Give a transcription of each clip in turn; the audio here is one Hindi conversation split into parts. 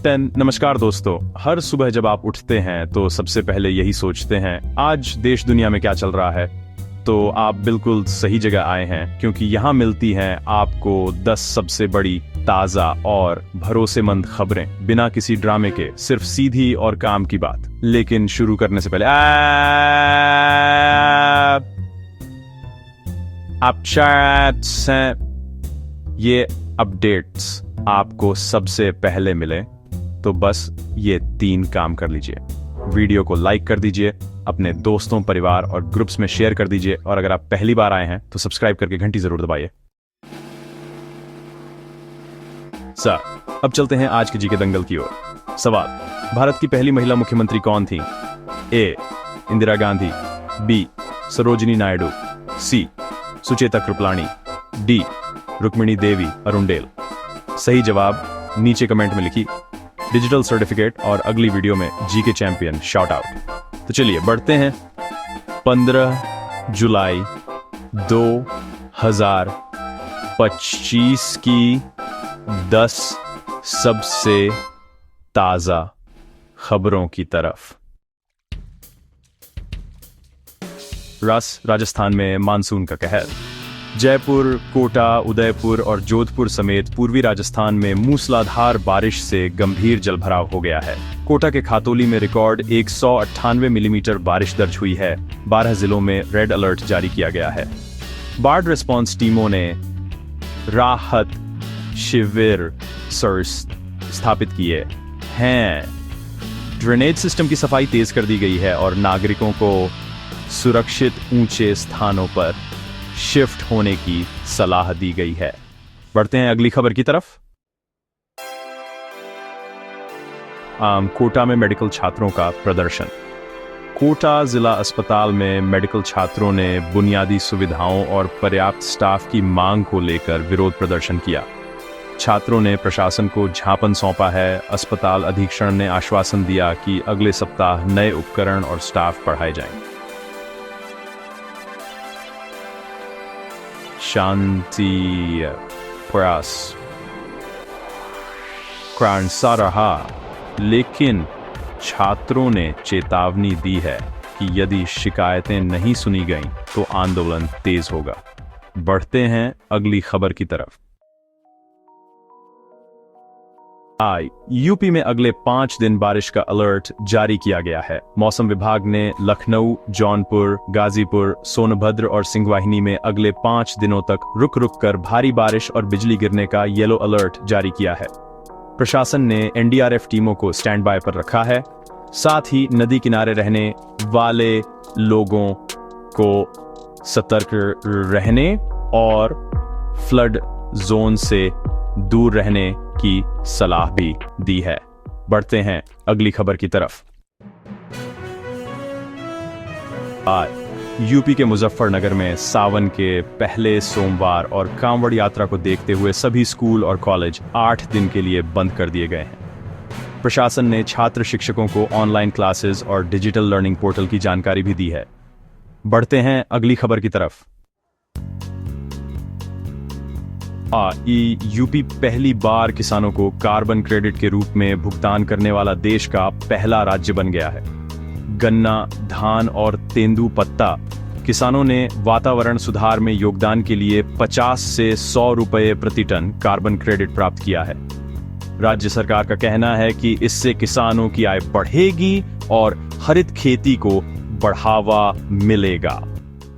10। नमस्कार दोस्तों, हर सुबह जब आप उठते हैं तो सबसे पहले यही सोचते हैं आज देश दुनिया में क्या चल रहा है। तो आप बिल्कुल सही जगह आए हैं, क्योंकि यहाँ मिलती हैं आपको 10 सबसे बड़ी, ताज़ा और भरोसेमंद खबरें, बिना किसी ड्रामे के, सिर्फ सीधी और काम की बात। लेकिन शुरू करने से पहले आप चैट्स हैं, ये अपडेट्स आपको सबसे पहले मिले तो बस ये 3 काम कर लीजिए। वीडियो को लाइक कर दीजिए, अपने दोस्तों, परिवार और ग्रुप्स में शेयर कर दीजिए, और अगर आप पहली बार आए हैं तो सब्सक्राइब करके घंटी जरूर दबाइए। सर, अब चलते हैं आज के जीके दंगल की ओर। सवाल: भारत की पहली महिला मुख्यमंत्री कौन थी? ए. इंदिरा गांधी, बी. सरोजिनी नायडू, सी. सुचेता कृपलानी, डी. रुक्मिणी देवी अरुणडेल। सही जवाब नीचे कमेंट में लिखिए। डिजिटल सर्टिफिकेट और अगली वीडियो में जीके चैंपियन शाउट आउट। तो चलिए बढ़ते हैं। 15 जुलाई 2025 की 10 सबसे ताजा खबरों की तरफ। राजस्थान में मानसून का कहर। जयपुर, कोटा, उदयपुर और जोधपुर समेत पूर्वी राजस्थान में मूसलाधार बारिश से गंभीर जलभराव हो गया है। कोटा के खातोली में रिकॉर्ड 198 मिलीमीटर बारिश दर्ज हुई है। 12 जिलों में रेड अलर्ट जारी किया गया है। बाढ़ रिस्पांस टीमों ने राहत शिविर स्थापित किए हैं। ड्रेनेज सिस्टम की सफाई तेज कर दी गई है और नागरिकों को सुरक्षित ऊंचे स्थानों पर शिफ्ट होने की सलाह दी गई है। बढ़ते हैं अगली खबर की तरफ। कोटा में मेडिकल छात्रों का प्रदर्शन। कोटा जिला अस्पताल में मेडिकल छात्रों ने बुनियादी सुविधाओं और पर्याप्त स्टाफ की मांग को लेकर विरोध प्रदर्शन किया। छात्रों ने प्रशासन को ज्ञापन सौंपा है। अस्पताल अधीक्षण ने आश्वासन दिया कि अगले सप्ताह नए उपकरण और स्टाफ बढ़ाए जाएंगे। शांति प्रयास सा रहा, लेकिन छात्रों ने चेतावनी दी है कि यदि शिकायतें नहीं सुनी गईं तो आंदोलन तेज होगा। बढ़ते हैं अगली खबर की तरफ। यूपी में अगले 5 दिन बारिश का अलर्ट जारी किया गया है। मौसम विभाग ने लखनऊ, जौनपुर, गाजीपुर, सोनभद्र और सिंगवाहिनी में अगले 5 दिनों तक रुक रुक कर भारी बारिश और बिजली गिरने का येलो अलर्ट जारी किया है। प्रशासन ने एनडीआरएफ टीमों को स्टैंड बाय पर रखा है। साथ ही नदी किनारे रहने वाले लोगों को सतर्क रहने और फ्लड जोन से दूर रहने की सलाह भी दी है। बढ़ते हैं अगली खबर की तरफ। यूपी के मुजफ्फरनगर में सावन के पहले सोमवार और कांवड़ यात्रा को देखते हुए सभी स्कूल और कॉलेज 8 दिन के लिए बंद कर दिए गए हैं। प्रशासन ने छात्र शिक्षकों को ऑनलाइन क्लासेस और डिजिटल लर्निंग पोर्टल की जानकारी भी दी है। बढ़ते हैं अगली खबर की तरफ। यूपी पहली बार किसानों को कार्बन क्रेडिट के रूप में भुगतान करने वाला देश का पहला राज्य बन गया है। गन्ना, धान और तेंदूपत्ता किसानों ने वातावरण सुधार में योगदान के लिए 50 से 100 रुपये प्रति टन कार्बन क्रेडिट प्राप्त किया है। राज्य सरकार का कहना है कि इससे किसानों की आय बढ़ेगी और हरित खेती को बढ़ावा मिलेगा।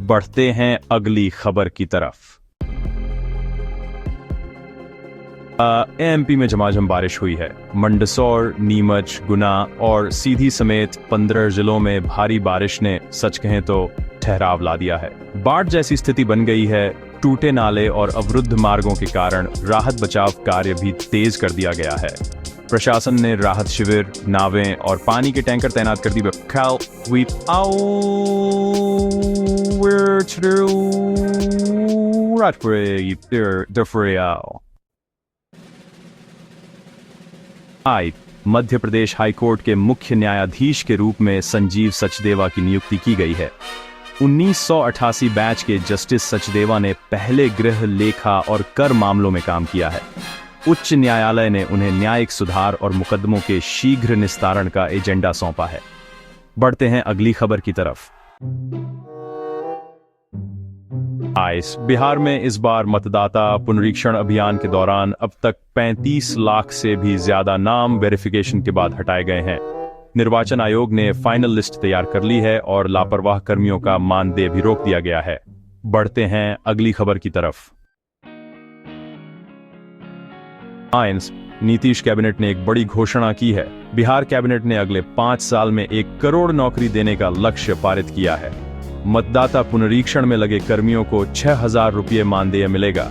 बढ़ते हैं अगली खबर की तरफ। एमपी में झमाझम बारिश हुई है। मंदसौर, नीमच, गुना और सीधी समेत 15 जिलों में भारी बारिश ने सच कहें तो ठहराव ला दिया है। बाढ़ जैसी स्थिति बन गई है। टूटे नाले और अवरुद्ध मार्गों के कारण राहत बचाव कार्य भी तेज कर दिया गया है। प्रशासन ने राहत शिविर, नावें और पानी के टैंकर तैनात कर दिए। मध्य प्रदेश हाईकोर्ट के मुख्य न्यायाधीश के रूप में संजीव सचदेवा की नियुक्ति की गई है। 1988 बैच के जस्टिस सचदेवा ने पहले गृह, लेखा और कर मामलों में काम किया है। उच्च न्यायालय ने उन्हें न्यायिक सुधार और मुकदमों के शीघ्र निस्तारण का एजेंडा सौंपा है। बढ़ते हैं अगली खबर की तरफ। बिहार में इस बार मतदाता पुनरीक्षण अभियान के दौरान अब तक 35 लाख से भी ज्यादा नाम वेरिफिकेशन के बाद हटाए गए हैं। निर्वाचन आयोग ने फाइनल लिस्ट तैयार कर ली है और लापरवाह कर्मियों का मानदेय भी रोक दिया गया है। बढ़ते हैं अगली खबर की तरफ। नीतीश कैबिनेट ने एक बड़ी घोषणा की है। बिहार कैबिनेट ने अगले 5 साल में 1 करोड़ नौकरी देने का लक्ष्य पारित किया है। मतदाता पुनरीक्षण में लगे कर्मियों को 6,000 रुपये मानदेय मिलेगा।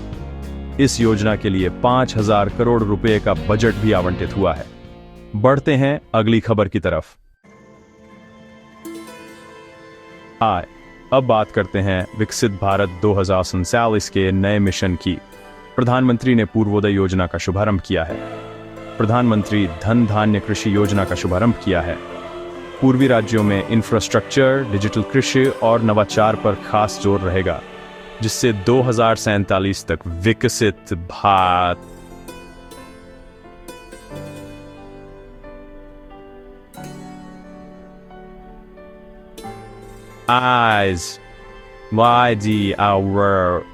इस योजना के लिए 5,000 करोड़ रुपए का बजट भी आवंटित हुआ है। बढ़ते हैं अगली खबर की तरफ। अब बात करते हैं विकसित भारत 2047 के नए मिशन की। प्रधानमंत्री ने पूर्वोदय योजना का शुभारंभ किया है। प्रधानमंत्री धन धान्य कृषि योजना का शुभारंभ किया है। पूर्वी राज्यों में इंफ्रास्ट्रक्चर, डिजिटल कृषि और नवाचार पर खास जोर रहेगा, जिससे 2047 तक विकसित भारत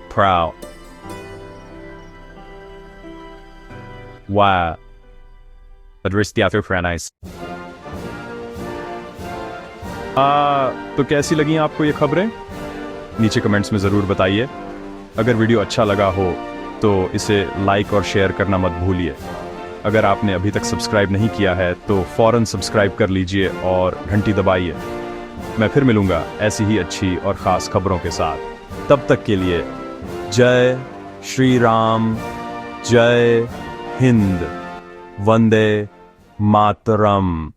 proud. Wow. तो कैसी लगी आपको ये खबरें? नीचे कमेंट्स में ज़रूर बताइए। अगर वीडियो अच्छा लगा हो तो इसे लाइक और शेयर करना मत भूलिए। अगर आपने अभी तक सब्सक्राइब नहीं किया है तो फौरन सब्सक्राइब कर लीजिए और घंटी दबाइए। मैं फिर मिलूंगा ऐसी ही अच्छी और ख़ास खबरों के साथ। तब तक के लिए जय श्री राम, जय हिंद, वंदे मातरम।